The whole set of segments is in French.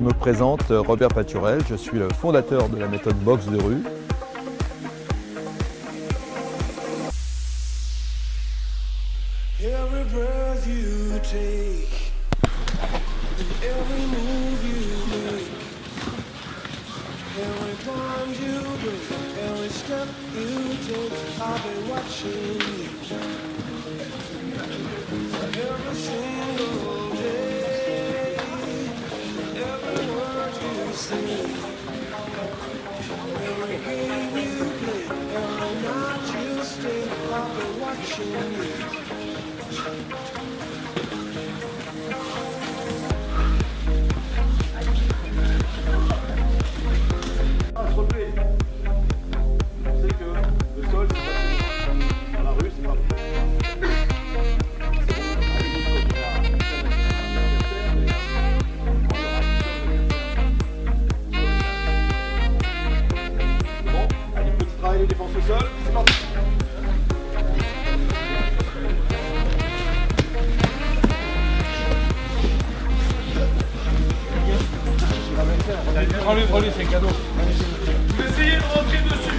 me présente, Robert Paturel, je suis le fondateur de la méthode boxe de rue. Every breath you take, every move you make, every bond you break, every step you take, I'll be watching you. Every single day, every word you say, every game you play, every night you stay, I'll be watching you. On sait que le sol, c'est pas bon. Dans la rue, c'est pas bon. Bon, allez, petit travail de défense au sol, c'est parti. Prends-lui, c'est un cadeau. Vous essayez de rentrer dessus.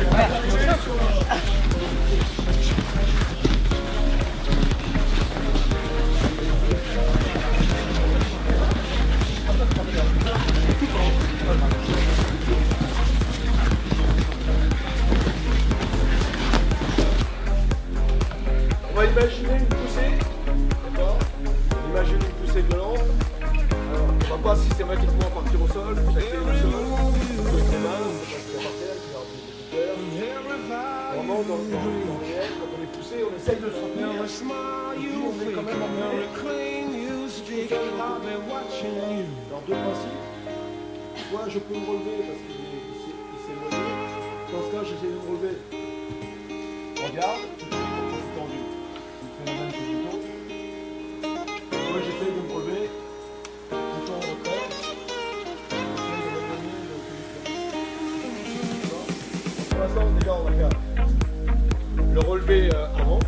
On va imaginer une poussée, d'accord? On imagine une poussée violente. Alors, on ne va pas systématiquement partir au sol, placer le sol, les mains, on va partir par terre, vraiment dans le réel, quand on est poussé, on essaye de se retenir. On est quand même en milieu. Alors deux principes. Soit je peux me relever parce qu'il s'est éloigné. Dans ce cas, j'essaie de me relever. Regarde, tout de suite, je suis tendu. Je fais la même chose du tout. Soit j'essaie de me relever. Tout en retrait. Pour l'instant, déjà, on va faire le relevé avant.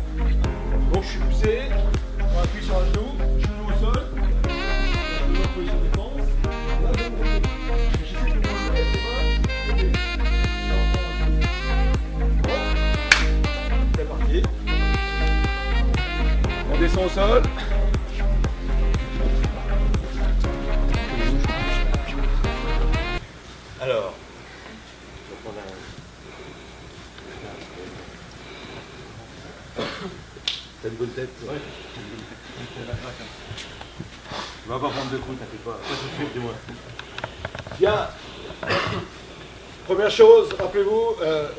Donc, je suis poussé. On appuie sur un genou. Genou au sol. Toujours en position de défense. Là, je vais me relever. J'essaie de me relever avec les mains. Bon. C'est parti. On descend au sol. Alors, je vais prendre T'as une bonne tête? Ouais. Tu vas pas prendre de coups, t'inquiète pas. Dis-moi. Bien. Première chose, rappelez-vous,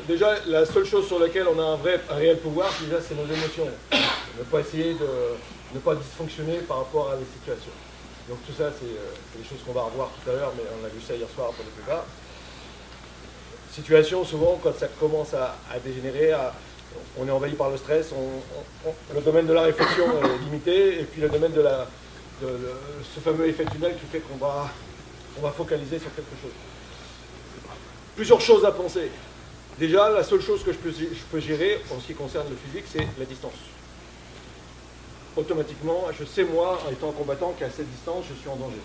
déjà la seule chose sur laquelle on a un réel pouvoir, déjà c'est nos émotions. Ne pas essayer de ne pas dysfonctionner par rapport à les situations. Donc tout ça, c'est des choses qu'on va revoir tout à l'heure, mais on a vu ça hier soir pour la plupart. Situation, souvent, quand ça commence à dégénérer, on est envahi par le stress, le domaine de la réflexion est limité, et puis le domaine de ce fameux effet tunnel qui fait qu'on va focaliser sur quelque chose. Plusieurs choses à penser. Déjà, la seule chose que je peux gérer en ce qui concerne le physique, c'est la distance. Automatiquement, je sais moi, en étant combattant, qu'à cette distance, je suis en danger.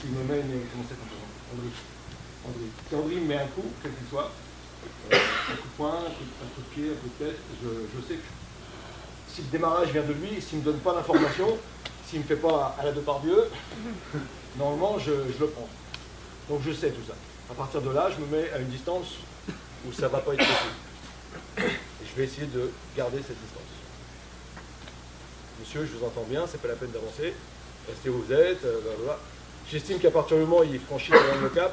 S'il me met comment c'est si André me met un coup, quel qu'il soit, un coup de poing, un coup de pied, un coup de tête, je sais que si le démarrage vient de lui, s'il ne me donne pas l'information, s'il ne me fait pas à la Depardieu, normalement je le prends. Donc je sais tout ça. À partir de là, je me mets à une distance où ça ne va pas être possible. Et je vais essayer de garder cette distance. Monsieur, je vous entends bien, c'est pas la peine d'avancer. Restez où vous êtes, blablabla. J'estime qu'à partir du moment où il franchit le cap,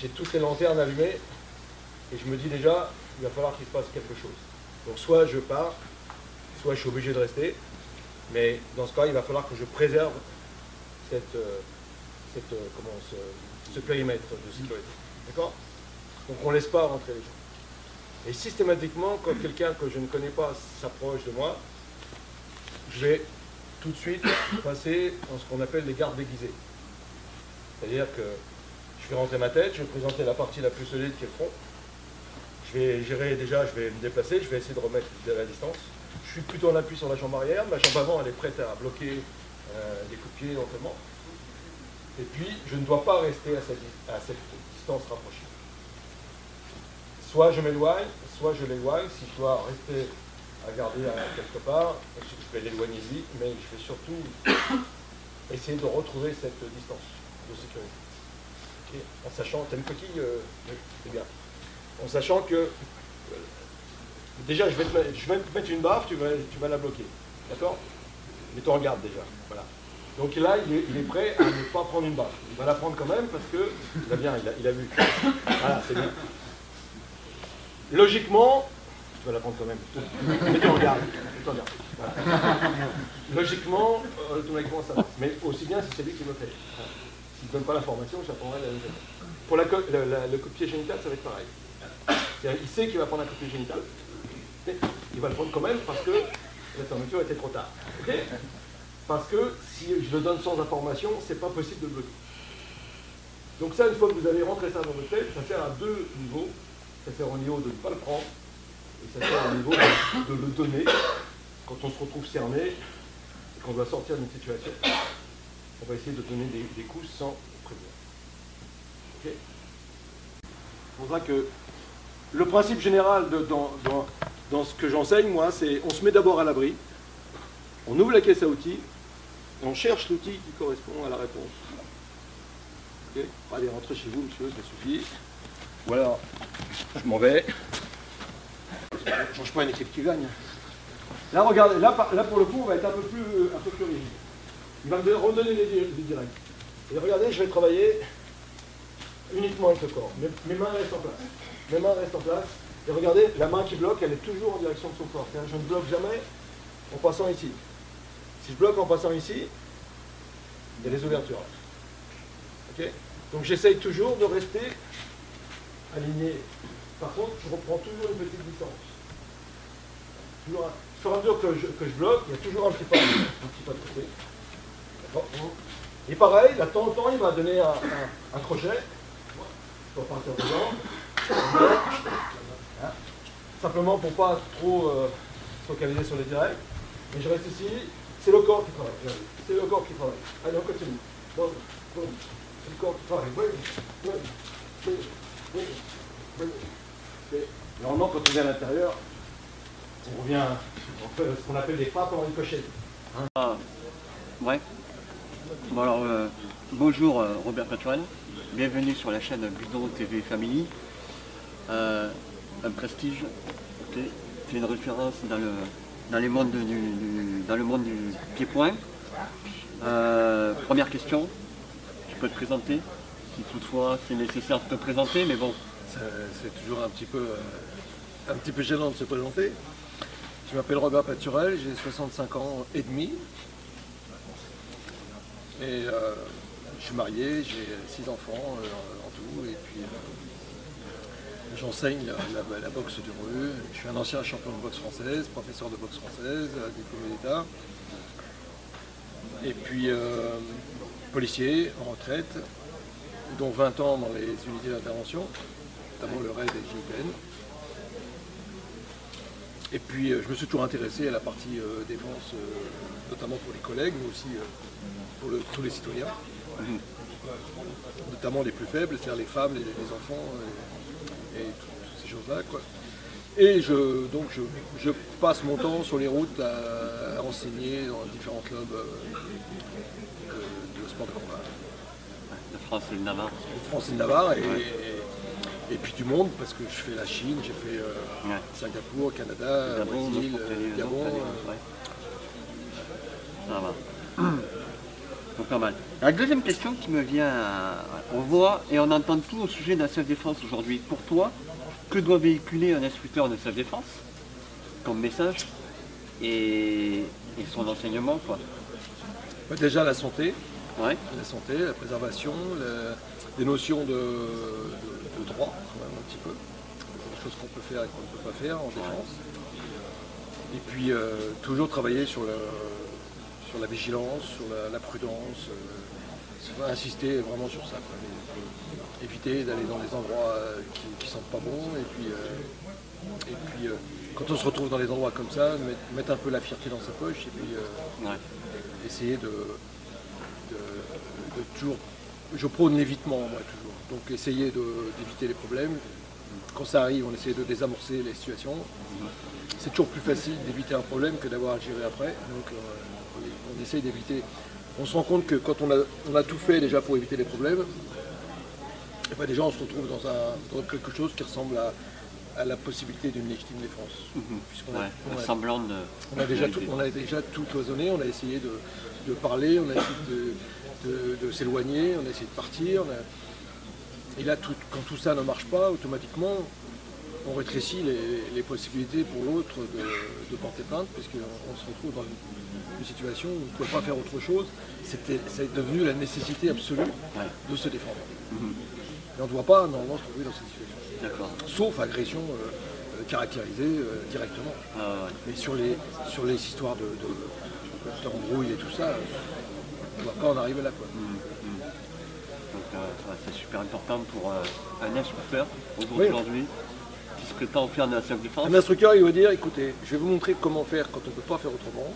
j'ai toutes les lanternes allumées et je me dis déjà, il va falloir qu'il se passe quelque chose. Donc soit je pars, soit je suis obligé de rester, mais dans ce cas, il va falloir que je préserve ce périmètre de sécurité. D'accord? Donc on ne laisse pas rentrer les gens. Et systématiquement, quand quelqu'un que je ne connais pas s'approche de moi, je vais tout de suite passer dans ce qu'on appelle les gardes déguisés. C'est-à-dire que je vais rentrer ma tête, je vais présenter la partie la plus solide qui est le front. Je vais gérer déjà, je vais me déplacer, je vais essayer de remettre de la distance. Je suis plutôt en appui sur la jambe arrière, ma jambe avant elle est prête à bloquer des coups de pied éventuellement. Et puis, je ne dois pas rester à cette distance rapprochée. Soit je m'éloigne, soit je l'éloigne. Si je dois rester à garder quelque part, je vais l'éloigner vite, mais je vais surtout essayer de retrouver cette distance de sécurité. Okay. En sachant, t'as une coquille, c'est bien. En sachant que, déjà, je vais te mettre une baffe, tu vas la bloquer. D'accord? Mais tu regardes déjà. Voilà. Donc là, il est prêt à ne pas prendre une baffe. Il va la prendre quand même parce que, il a vu. Voilà, c'est bien. Logiquement, tu vas la prendre quand même. Mais tu regardes. Voilà. Logiquement, automatiquement, ça passe. Mais aussi bien si c'est lui qui me fait. Voilà. S'il ne donne pas l'information, j'apprendrai la même chose. Pour le coup de pied génital, ça va être pareil. Il sait qu'il va prendre un coup de pied génital. Il va le prendre quand même parce que la fermeture était trop tard. Okay, parce que si je le donne sans information, c'est pas possible de le bloquer. Donc ça, une fois que vous avez rentré ça dans votre tête, ça sert à deux niveaux. Ça sert au niveau de ne pas le prendre, et ça sert au niveau de le donner. Quand on se retrouve cerné, et qu'on doit sortir d'une situation, on va essayer de donner des coups sans prévenir. Okay. C'est pour ça que le principe général dans ce que j'enseigne, moi, c'est on se met d'abord à l'abri, on ouvre la caisse à outils, et on cherche l'outil qui correspond à la réponse. Okay. Allez, rentrez chez vous, monsieur, ça suffit. Ou alors, je m'en vais. Je ne change pas une équipe qui gagne. Là, regardez, là pour le coup, on va être un peu plus rigide. Il va me redonner les directs. Et regardez, je vais travailler uniquement avec le corps. Mes mains restent en place. Mes mains restent en place. Et regardez, la main qui bloque, elle est toujours en direction de son corps. Je ne bloque jamais en passant ici. Si je bloque en passant ici, il y a des ouvertures. Okay. Donc j'essaye toujours de rester aligné. Par contre, je reprends toujours une petite distance. Toujours au fur et à mesure que je bloque, il y a toujours un petit pas de côté. Et pareil, là, de temps en temps, il va donner un crochet. Je peux partir dedans. Simplement pour ne pas trop se focaliser sur les directs. Mais je reste ici. C'est le corps qui travaille. C'est le corps qui travaille. Allez, on continue. Bon. C'est le corps qui travaille. Normalement, quand on est à l'intérieur, on revient, on fait ce qu'on appelle des frappes en ricochet. Ouais. Bon alors, bonjour Robert Paturel, bienvenue sur la chaîne Bidon TV Family. Un prestige, okay. C'est une référence dans le monde du pied-point. Première question, tu peux te présenter, si toutefois c'est nécessaire de te présenter, mais bon. C'est toujours un petit peu gênant de se présenter. Je m'appelle Robert Paturel, j'ai 65 ans et demi. Et je suis marié, j'ai 6 enfants en tout. Et puis j'enseigne la boxe de rue. Je suis un ancien champion de boxe française, professeur de boxe française, diplômé d'État. Et puis policier en retraite, dont 20 ans dans les unités d'intervention, notamment le RAID et le GIGN. Et puis je me suis toujours intéressé à la partie défense, notamment pour les collègues, mais aussi pour tous les citoyens, notamment les plus faibles, c'est-à-dire les femmes, les enfants et toutes ces choses-là, quoi. Et je passe mon temps sur les routes à enseigner dans différents clubs de sport de combat. De France et de Navarre. De France et de Navarre, et puis du monde, parce que je fais la Chine, j'ai fait Singapour, Canada, Brésil, Gabon. Ça va. Donc pas mal. La deuxième question qui me vient, on voit et on entend tout au sujet de la self-défense aujourd'hui. Pour toi, que doit véhiculer un instructeur de self-défense comme message et son enseignement, quoi? Déjà la santé, ouais. La santé, la préservation, des notions de droit, quand même un petit peu, des choses qu'on peut faire et qu'on ne peut pas faire en défense. Et puis toujours travailler sur la vigilance, sur la prudence, insister vraiment sur ça, quoi. Éviter d'aller dans des endroits qui sentent pas bon, et puis quand on se retrouve dans des endroits comme ça, mettre un peu la fierté dans sa poche, et puis essayer de toujours je prône l'évitement, moi, toujours. Donc essayer d'éviter les problèmes. Quand ça arrive, on essaie de désamorcer les situations. C'est toujours plus facile d'éviter un problème que d'avoir à gérer après. Donc on essaye d'éviter. On se rend compte que quand on a tout fait déjà pour éviter les problèmes, et ben déjà on se retrouve dans quelque chose qui ressemble à la possibilité d'une légitime défense. Puisqu'on on a déjà tout cloisonné, on a essayé de parler, on a essayé de s'éloigner, on a essayé de partir. Et là, quand tout ça ne marche pas, automatiquement, on rétrécit les possibilités pour l'autre de porter plainte, puisqu'on se retrouve dans une situation où on ne pouvait pas faire autre chose. C'est devenu la nécessité absolue de se défendre. Et on ne doit pas normalement se trouver dans cette situation. Sauf agression caractérisée directement. Mais sur les histoires d'embrouille et tout ça, on ne doit pas en arriver là, quoi. C'est super important pour un instructeur aujourd'hui, puisque tu as offert de la self-défense. Un instructeur, il va dire, écoutez, je vais vous montrer comment faire quand on ne peut pas faire autrement,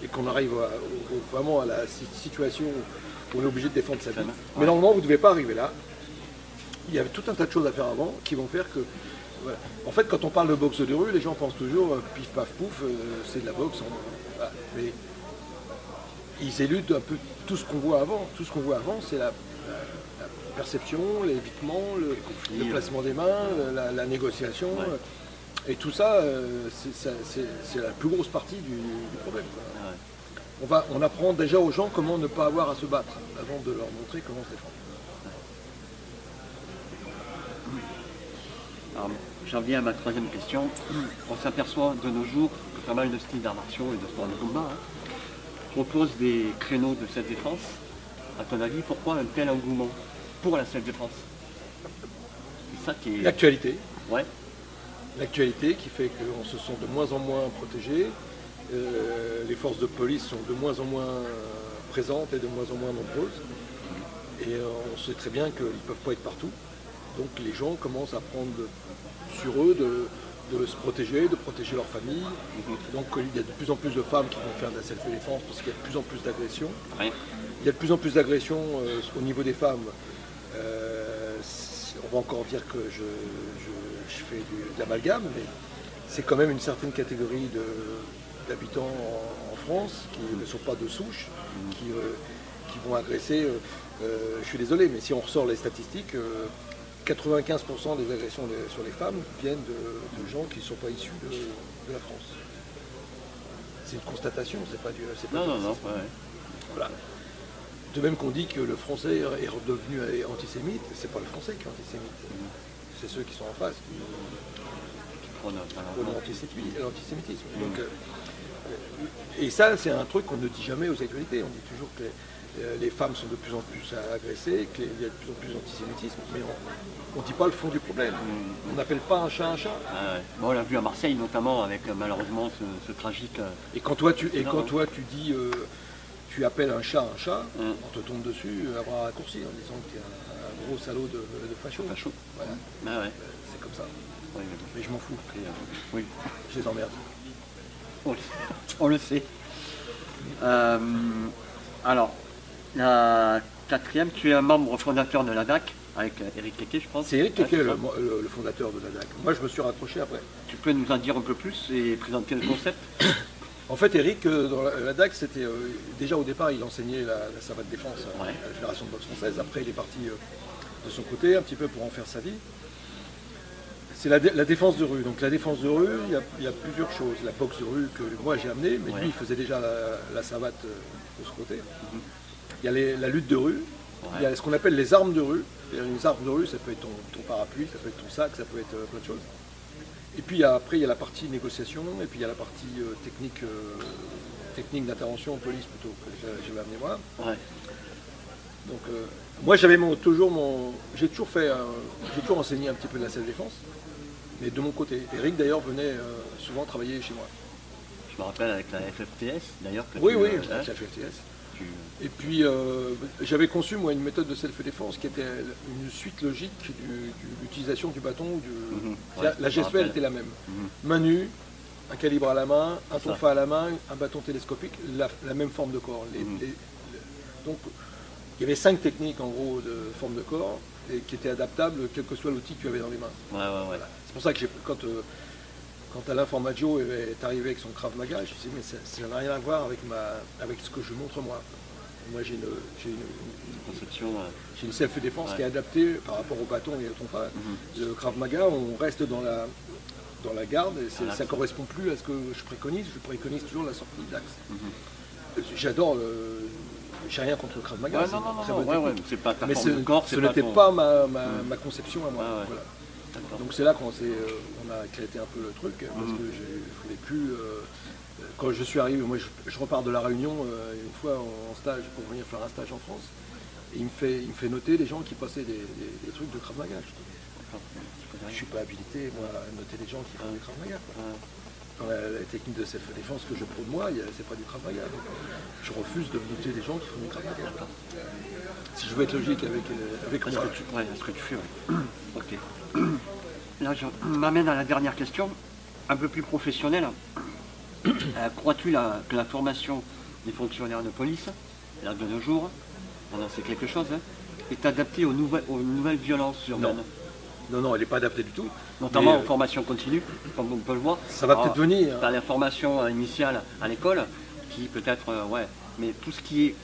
et qu'on arrive vraiment à la situation où on est obligé de défendre sa vie. Mais normalement, vous ne devez pas arriver là. Il y a tout un tas de choses à faire avant qui vont faire que... Voilà. En fait, quand on parle de boxe de rue, les gens pensent toujours pif paf pouf, c'est de la boxe. Voilà. Mais ils éludent un peu tout ce qu'on voit avant. Tout ce qu'on voit avant, c'est la perception, l'évitement, le placement des mains, la négociation. Et tout ça, c'est la plus grosse partie du problème. On apprend déjà aux gens comment ne pas avoir à se battre, avant de leur montrer comment se défendre. Alors, j'en viens à ma troisième question. On s'aperçoit de nos jours que pas mal de styles d'arts martiaux et de sport de combat proposent des créneaux de self-défense. À ton avis, pourquoi un tel engouement pour la self-défense? C'est ça qui est... L'actualité. Ouais. L'actualité qui fait qu'on se sent de moins en moins protégés. Les forces de police sont de moins en moins présentes et de moins en moins nombreuses. Et on sait très bien qu'ils ne peuvent pas être partout. Donc les gens commencent à prendre sur eux de se protéger, de protéger leur famille. Donc il y a de plus en plus de femmes qui vont faire de la self-défense parce qu'il y a de plus en plus d'agressions. Il y a de plus en plus d'agressions au niveau des femmes. On va encore dire que je fais de l'amalgame, mais c'est quand même une certaine catégorie d'habitants en France qui ne sont pas de souche, qui vont agresser. Je suis désolé, mais si on ressort les statistiques, 95% des agressions sur les femmes viennent de gens qui ne sont pas issus de la France. C'est une constatation, c'est pas du Non. Voilà. De même qu'on dit que le français est redevenu antisémite, c'est pas le français qui est antisémite. C'est ceux qui sont en face qui prônent l'antisémitisme. Donc, et ça, c'est un truc qu'on ne dit jamais aux actualités. On dit toujours que les femmes sont de plus en plus agressées, qu'il y a de plus en plus d'antisémitisme, mais on ne dit pas le fond du problème. On n'appelle pas un chat un chat. Bon, on l'a vu à Marseille notamment, avec malheureusement ce tragique... Et quand toi tu dis... tu appelles un chat, on te tombe dessus à bras raccourcis en disant que tu es un gros salaud de facho. Voilà. C'est comme ça. Mais je m'en fous. Oui. Je les emmerde. On le sait. Alors, la quatrième, tu es un membre fondateur de l'ADAC, avec Eric Keke, je pense. C'est Eric Keke, le fondateur de l'ADAC. Moi, je me suis rapproché après. Tu peux nous en dire un peu plus et présenter le concept? En fait, Eric, dans la DAC, c'était déjà au départ, il enseignait la savate défense à la Fédération de boxe française. Après, il est parti de son côté, un petit peu pour en faire sa vie. C'est la défense de rue. Donc la défense de rue, il y a plusieurs choses. La boxe de rue que moi j'ai amenée, mais lui, il faisait déjà la savate de ce côté. Il y a la lutte de rue. Il y a ce qu'on appelle les armes de rue. Les armes de rue, ça peut être ton parapluie, ça peut être ton sac, ça peut être plein de choses. Et puis après, il y a la partie négociation, et puis il y a la partie technique d'intervention en police plutôt, que j'avais amené moi. Donc moi j'ai toujours enseigné un petit peu de la self-défense, mais de mon côté. Eric d'ailleurs venait souvent travailler chez moi. Je me rappelle avec la FFTS d'ailleurs. Oui, avec la FFTS. Et puis j'avais conçu moi une méthode de self-défense qui était une suite logique de l'utilisation du bâton. La gestuelle était la même. Main nue, un calibre à la main, un tonfa à la main, un bâton télescopique, la même forme de corps. Donc il y avait 5 techniques en gros de forme de corps et qui étaient adaptables quel que soit l'outil que tu avais dans les mains. Ouais. C'est pour ça que quand Alain Formaggio est arrivé avec son Krav Maga, je me suis dit mais ça n'a rien à voir avec ce que je montre moi. Moi j'ai Conception. une self-défense qui est adaptée par rapport au bâton et au tonfa. Le Krav Maga, on reste dans la garde et ça ne correspond plus à ce que je préconise. Je préconise toujours la sortie d'axe. J'adore j'ai rien contre le Krav Maga, c'est une très bonne technique. C'est pas ta Mais forme de corps, ce n'était pas ma conception à moi. Ah ouais. Voilà. D'accord. Donc c'est là qu'on a éclaté un peu le truc, parce que je ne voulais plus... quand je suis arrivé, moi je repars de la Réunion une fois en stage pour venir faire un stage en France, et il me fait noter les gens qui passaient des trucs de Krav Maga. Je ne suis pas habilité moi, à noter les gens qui font du Krav Maga. Dans la technique de self-défense que je prône moi, c'est pas du Krav Maga. Donc, je refuse de noter des gens qui font du Krav Maga. Si je veux être logique avec moi. Ce que tu fais, ouais. Ok. Là, je m'amène à la dernière question, un peu plus professionnelle. Crois-tu que la formation des fonctionnaires de police, là de nos jours, on en sait quelque chose, est adaptée aux nouvelles violences urbaines? Non, elle n'est pas adaptée du tout. Notamment aux formations continues, comme on peut le voir. Ça va peut-être venir. Tu as la formation initiale à l'école, qui peut-être, mais tout ce qui est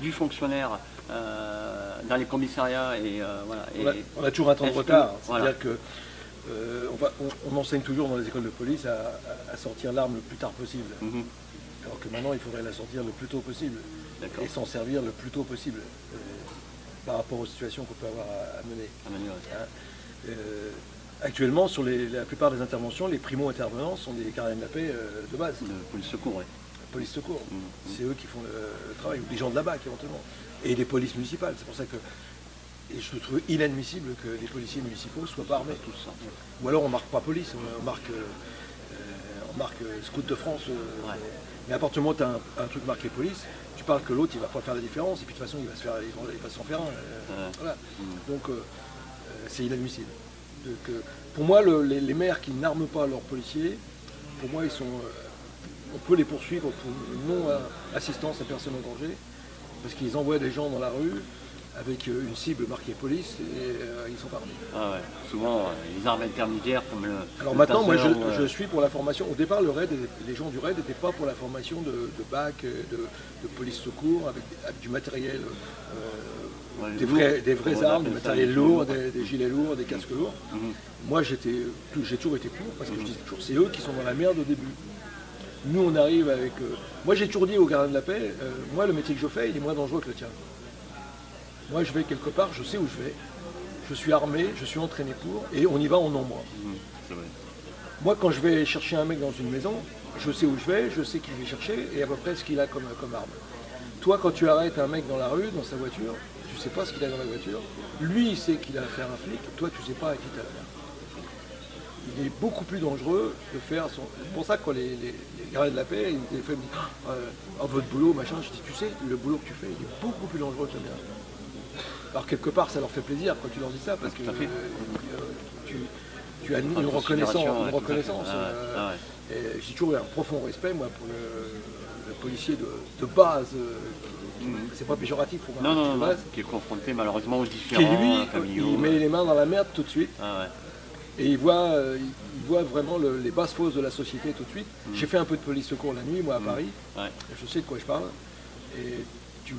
du fonctionnaire dans les commissariats et voilà. On a toujours un temps de retard. C'est-à-dire que on enseigne toujours dans les écoles de police à sortir l'arme le plus tard possible. Alors que maintenant, il faudrait la sortir le plus tôt possible. Et s'en servir le plus tôt possible. Par rapport aux situations qu'on peut avoir à mener. Actuellement, sur la plupart des interventions, les primo-intervenants sont des gardiens de la paix de base. De police secours, oui. Police secours. C'est eux qui font le travail, ou des gens de la BAC éventuellement. Et des polices municipales. C'est pour ça que je trouve inadmissible que les policiers municipaux ne soient pas armés. Tout ça. Ou alors on marque pas police, on marque Scout de France. Mais à partir du moment où tu as un truc marqué police, tu parles que l'autre il va pas faire la différence et puis de toute façon il va s'en faire un. Voilà. Donc c'est inadmissible. Donc, pour moi les maires qui n'arment pas leurs policiers, pour moi on peut les poursuivre pour non-assistance à personne en danger, parce qu'ils envoient des gens dans la rue avec une cible marquée police et ils sont pas armés. Ah ouais. Souvent les armes intermédiaires comme le... Alors maintenant moi je suis pour la formation. Au départ les gens du RAID n'étaient pas pour la formation de BAC, de police secours avec du matériel, des vraies armes, du matériel lourd, des gilets lourds, des casques lourds. Moi j'ai toujours été pour, parce que je dis toujours c'est eux qui sont dans la merde au début. Nous on arrive avec... moi j'ai toujours dit aux gardiens de la paix, moi le métier que je fais il est moins dangereux que le tien. Moi je vais quelque part, je sais où je vais, je suis armé, je suis entraîné pour, et on y va en nombre. Moi quand je vais chercher un mec dans une maison, je sais où je vais, je sais qui je vais chercher, et à peu près ce qu'il a comme arme. Toi quand tu arrêtes un mec dans la rue, dans sa voiture, tu sais pas ce qu'il a dans la voiture, lui il sait qu'il a affaire à un flic, toi tu sais pas à qui tu as affaire. Il est beaucoup plus dangereux de faire son... C'est pour ça que quand les gardiens de la paix, des fois ils me disent votre boulot, machin, je dis tu sais, le boulot que tu fais, il est beaucoup plus dangereux que le mien. Alors quelque part ça leur fait plaisir quand tu leur dis ça, parce que tu as une reconnaissance. Et j'ai toujours eu un profond respect moi pour le policier de base, c'est pas péjoratif pour moi. Non, qui est confronté malheureusement aux différents familiaux. Il met les mains dans la merde tout de suite. Et il voit vraiment les basses fosses de la société tout de suite. J'ai fait un peu de police secours la nuit, moi, à Paris. Je sais de quoi je parle. Et tu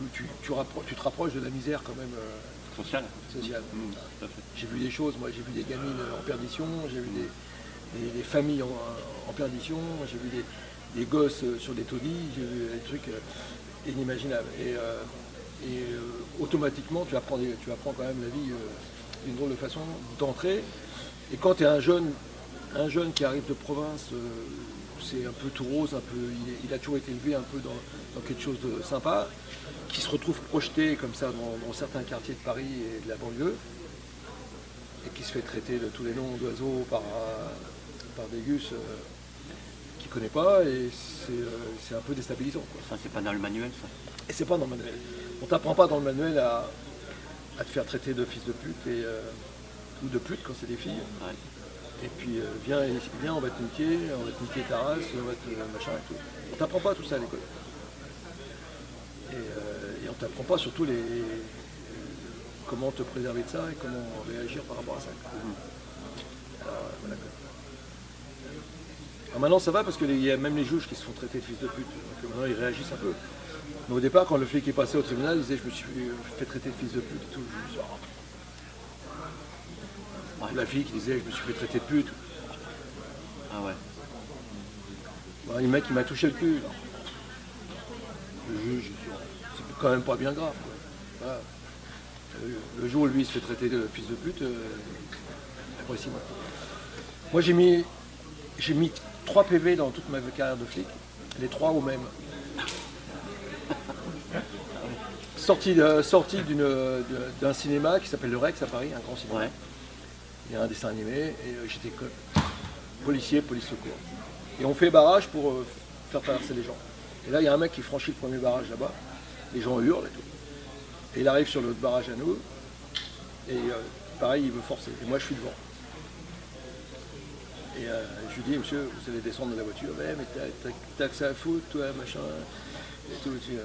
te rapproches de la misère quand même sociale. J'ai vu des choses, moi, j'ai vu des gamines en perdition, j'ai vu des familles en perdition, j'ai vu des gosses sur des taudis, j'ai vu des trucs inimaginables. Et automatiquement, tu apprends quand même la vie d'une drôle de façon d'entrer. Et quand tu es un jeune qui arrive de province, c'est un peu tout rose, il a toujours été élevé un peu dans quelque chose de sympa, qui se retrouve projeté comme ça dans certains quartiers de Paris et de la banlieue, et qui se fait traiter de tous les noms d'oiseaux par des gus qu'il ne connaît pas, et c'est un peu déstabilisant. Ça, c'est pas dans le manuel, ça? Et c'est pas dans le manuel. On t'apprend pas dans le manuel à te faire traiter de fils de pute ou de pute quand c'est des filles. Et puis viens, on va te niquer ta race, on va te machin et tout. On t'apprend pas tout ça à l'école. Et t'apprend pas surtout comment te préserver de ça et comment réagir par rapport à ça. Alors, voilà, quoi. Alors maintenant ça va parce qu'il y a même les juges qui se font traiter de fils de pute. Donc maintenant ils réagissent un peu. Mais au départ, quand le flic est passé au tribunal, il disait je me suis fait traiter de fils de pute et tout. Je dis, oh. La fille qui disait je me suis fait traiter de pute. Ah ouais. Bon, le mec il m'a touché le cul. Là. Le juge, c'est quand même pas bien grave. Quoi. Voilà. Le jour où lui il se fait traiter de fils de pute, après 6 mois. Moi j'ai mis 3 PV dans toute ma carrière de flic, les 3 au même. Sorti d'un cinéma qui s'appelle le Rex à Paris, un grand cinéma. Ouais. Il y a un dessin animé et j'étais policier, police secours. Et on fait barrage pour faire traverser les gens. Et là il y a un mec qui franchit le premier barrage là-bas, les gens hurlent et tout. Et il arrive sur l'autre barrage à nous, et pareil il veut forcer, et moi je suis devant. Et je lui dis, monsieur, vous allez descendre de la voiture, ouais, mais t'as que ça à foutre, toi, machin, et tout. Et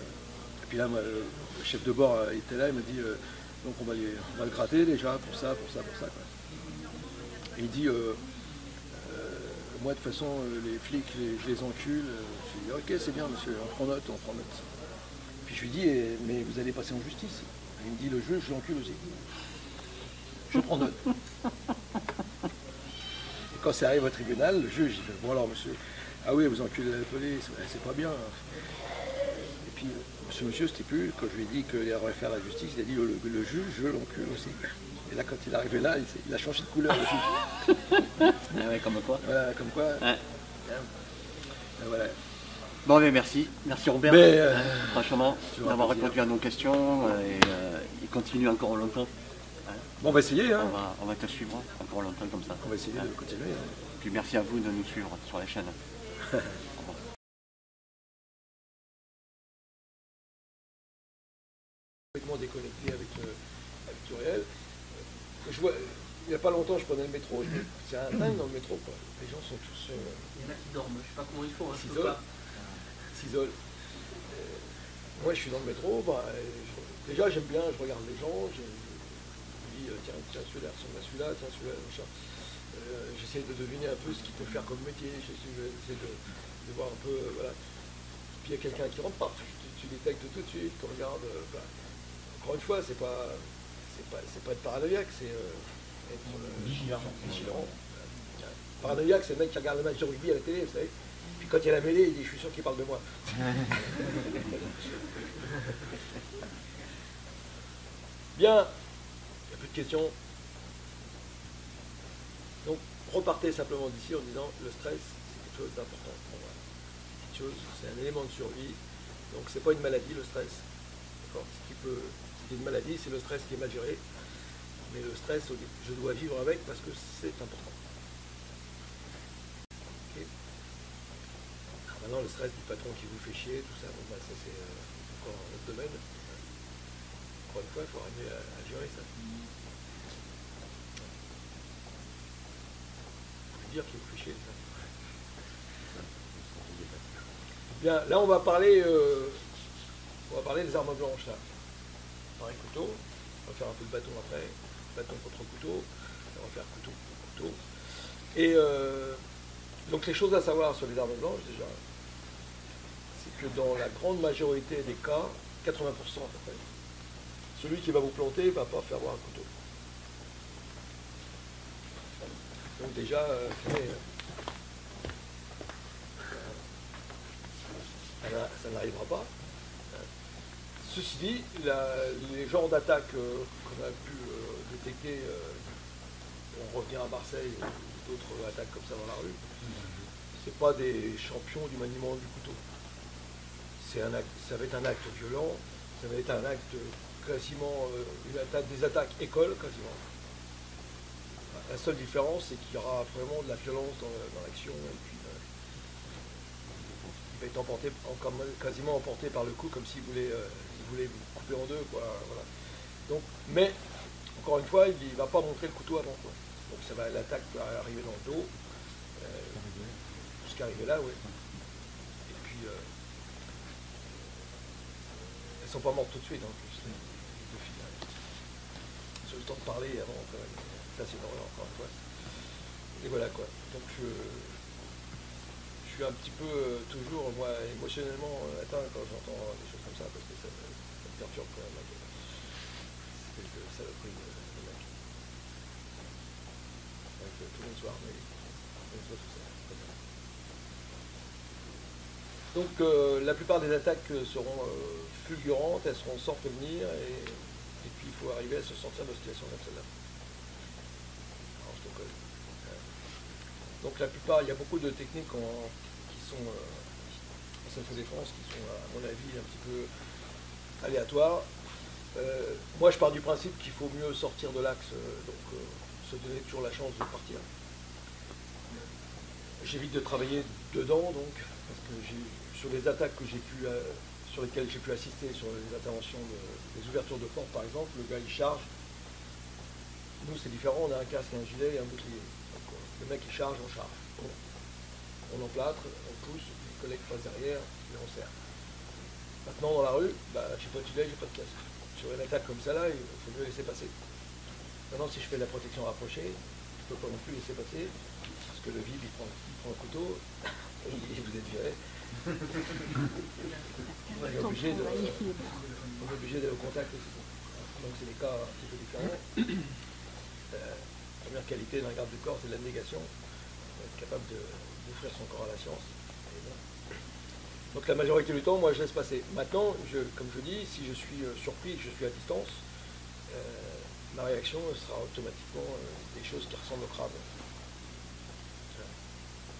puis là, moi, le chef de bord il était là, il m'a dit, donc on va le gratter déjà, pour ça, quoi. Et il dit, moi de toute façon, les flics, je les encule. Je lui dis, ok, c'est bien, monsieur, on prend note. Puis je lui dis, mais vous allez passer en justice. Et il me dit, le juge, je l'encule aussi. Je prends note. Quand ça arrive au tribunal, le juge, il fait, bon alors monsieur, ah oui, vous enculez la police, ouais, c'est pas bien. Et puis, monsieur stipule, quand je lui ai dit qu'il aurait fait la justice, il a dit, le juge, je l'encule aussi. Et là, quand il est arrivé là, il a changé de couleur, le juge. Ah ouais, comme quoi. Voilà, comme quoi. Ouais. Voilà. Bon, mais merci. Merci Robert. Mais, franchement, toujours un d'avoir plaisir. répondu à nos questions et il continue encore longtemps. Bon, on va essayer, hein. On va te suivre encore longtemps comme ça. On va essayer de continuer. Hein. Puis merci à vous de nous suivre sur la chaîne. Au revoir. Complètement déconnecté avec du réel. Je vois, il n'y a pas longtemps, je prenais le métro. C'est un dingue dans le métro, quoi. Les gens sont tous. Il y en a qui dorment, je sais pas comment ils font. S'isolent. Moi, je suis dans le métro. Déjà, j'aime bien, je regarde les gens. Je dis, tiens, celui-là ressemble à celui-là, tiens, celui-là, machin. J'essaie de deviner un peu ce qu'il peut faire comme métier. J'essaie de voir un peu. Voilà. Puis il y a quelqu'un qui rentre pas. Tu détectes tout de suite, tu regardes. Encore une fois, c'est pas être paranoïaque, c'est être vigilant. Paranoïaque, c'est le mec qui regarde le match de rugby à la télé, vous savez. Puis quand il y a la mêlée, il dit, je suis sûr qu'il parle de moi. Bien, il n'y a plus de questions. Donc, repartez simplement d'ici en disant, le stress, c'est quelque chose d'important pour moi. C'est un élément de survie. Donc, c'est pas une maladie, le stress. D'accord. C'est une maladie, c'est le stress qui est mal géré. Mais le stress, je dois vivre avec parce que c'est important. Okay. Alors maintenant, le stress du patron qui vous fait chier, tout ça, bon, ça c'est encore un autre domaine. Encore une fois, il faut arriver à gérer ça. Il faut dire qu'il vous fait chier, ça. Bien, là on va parler des armes blanches, là. Pareil, couteau, on va faire un peu de bâton après, bâton contre couteau, on va faire couteau contre couteau. Et donc les choses à savoir sur les armes blanches déjà, c'est que dans la grande majorité des cas, 80% à peu près, celui qui va vous planter ne va pas faire voir un couteau. Donc déjà, ça n'arrivera pas. Ceci dit, les genres d'attaques qu'on a pu détecter, on revient à Marseille ou d'autres attaques comme ça dans la rue, c'est pas des champions du maniement du couteau. Ça va être un acte violent, ça va être un acte quasiment, des attaques école quasiment. La seule différence, c'est qu'il y aura vraiment de la violence dans l'action et puis il va être quasiment emporté par le coup comme s'il voulait vous couper en deux, quoi. Voilà. Donc, mais encore une fois, il ne va pas montrer le couteau avant, quoi. Donc l'attaque va arriver dans le dos, jusqu'à arriver là, oui. Et puis Elles sont pas mortes tout de suite en plus, les deux filles. J'ai eu le temps de parler avant, quand même. Ça c'est une horreur encore une fois. Et voilà quoi. Donc je suis un petit peu toujours, moi, émotionnellement atteint quand j'entends des choses comme ça, parce que ça me perturbe quand même un peu. C'est que saloperie de mec. Donc tous les soirs, mais tout ça. Donc la plupart des attaques seront fulgurantes, elles seront sans prévenir, et puis il faut arriver à se sortir de situations comme celle-là. Donc la plupart, il y a beaucoup de techniques qui sont en self-défense, qui sont à mon avis un petit peu aléatoires. Moi je pars du principe qu'il faut mieux sortir de l'axe, donc se donner toujours la chance de partir. J'évite de travailler dedans, donc, parce que sur les attaques sur lesquelles j'ai pu assister, sur les interventions des ouvertures de porte par exemple, le gars il charge. Nous c'est différent, on a un casque, un gilet et un bouclier. Donc, le mec il charge, on charge. On emplâtre, on pousse, les collègues passent derrière et on serre. Maintenant dans la rue, j'ai pas de gilet, j'ai pas de casque. Sur une attaque comme ça là, il faut mieux laisser passer. Maintenant si je fais de la protection rapprochée, je peux pas non plus laisser passer, parce que le vide il prend un couteau, et vous êtes viré. On est obligé d'aller au contact aussi. Donc c'est des cas un petit peu différents. La première qualité d'un garde du corps, c'est la négation, être capable d'offrir son corps à la science. Donc la majorité du temps, moi je laisse passer. Maintenant, comme je dis, si je suis surpris, que je suis à distance, ma réaction sera automatiquement des choses qui ressemblent au Krav.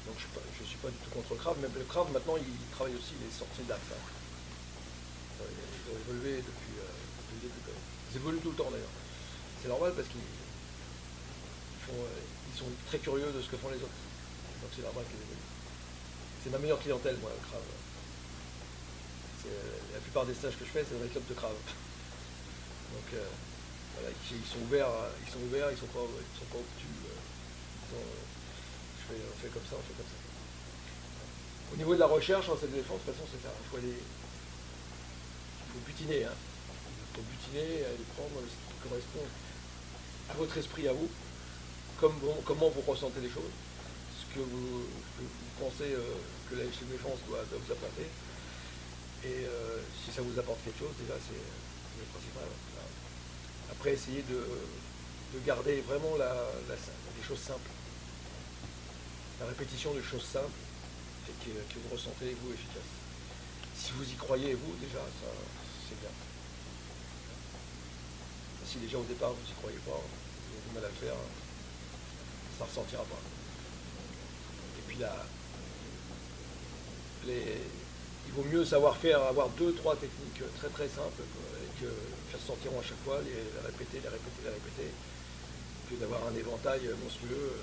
Donc je ne suis pas du tout contre le Krav, mais le Krav maintenant il travaille aussi les sorties d'axe. Ils ont évolué depuis le début. Ils évoluent tout le temps d'ailleurs. C'est normal parce qu'ils sont très curieux de ce que font les autres. Donc c'est normal qu'ils évoluent. C'est ma meilleure clientèle, moi, le Krav. La plupart des stages que je fais, c'est dans les clubs de Krav. Donc voilà, ils sont ouverts, ils sont pas obtus. On fait comme ça, on fait comme ça. Au niveau de la recherche en self-défense, de toute façon, c'est ça. Il faut butiner. Il faut butiner, aller prendre ce qui correspond à votre esprit, à vous, comment vous ressentez les choses, ce que vous pensez que la self-défense doit vous apporter. Et si ça vous apporte quelque chose, déjà, c'est le principal. Après, essayez de garder vraiment des choses simples. La répétition de choses simples et que vous ressentez, vous, efficace. Si vous y croyez, vous, déjà, ça, c'est bien. Si déjà au départ, vous n'y croyez pas, vous avez du mal à le faire, ça ne ressentira pas. Et puis là, il vaut mieux savoir faire, avoir 2-3 techniques très très simples et que faire sentiront à chaque fois, les répéter, que d'avoir un éventail monstrueux.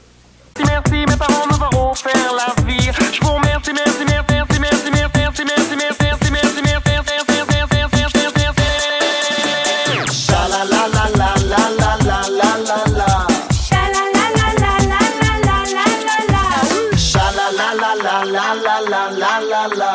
Merci, mes parents nous ont offert la vie. Je vous remercie, merci, merci, merci, merci, merci, merci, merci, merci, merci, merci. Sha la la la la la la la la la la. Sha la la la la la la la la la la. Sha la la la la la la la la la la.